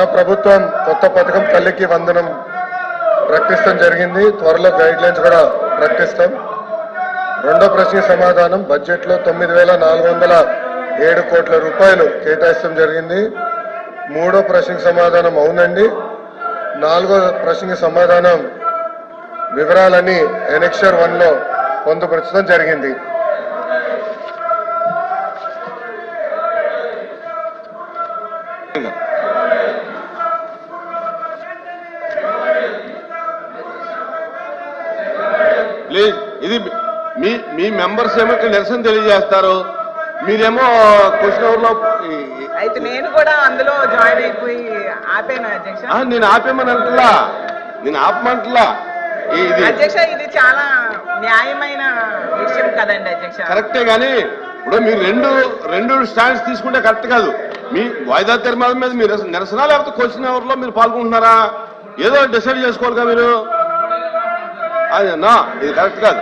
ప్రభుత్వం కొత్త పథకం తల్లికి వందనం ప్రకటించడం జరిగింది. త్వరలో గైడ్ లైన్స్ కూడా ప్రకటిస్తాం. రెండో ప్రశ్న సమాధానం, బడ్జెట్ లో 9,407 కోట్ల రూపాయలు కేటాయించడం జరిగింది. మూడో ప్రశ్నకు సమాధానం అవునండి. నాలుగో ప్రశ్నకు సమాధానం వివరాలని ఎనెక్షర్ 1 లో పొందుపరచడం జరిగింది. ప్లీజ్, ఇది మీ మెంబర్స్ ఏమో నిరసన తెలియజేస్తారు, మీరేమో క్వశ్చన్ అవర్ లో. అయితే నేను కూడా అందులో జాయిన్ అయిపోయి ఆపాను అధ్యక్ష. నేను ఆపేమని అంటలా, నేను ఆపమంటలా. ఇది అధ్యక్ష, ఇది చాలా న్యాయమైన విషయం కదండి అధ్యక్ష. కరెక్టే, కానీ ఇప్పుడు మీరు రెండు స్టాండ్స్ తీసుకుంటే కరెక్ట్ కాదు. మీ వాయిదా తీర్మానం మీద మీరు నిరసన లేకపోతే క్వశ్చన్ అవర్ లో మీరు పాల్గొంటున్నారా? ఏదో డిసైడ్ చేసుకోవాలి కదా మీరు. అది ఇది కరెక్ట్ కాదు.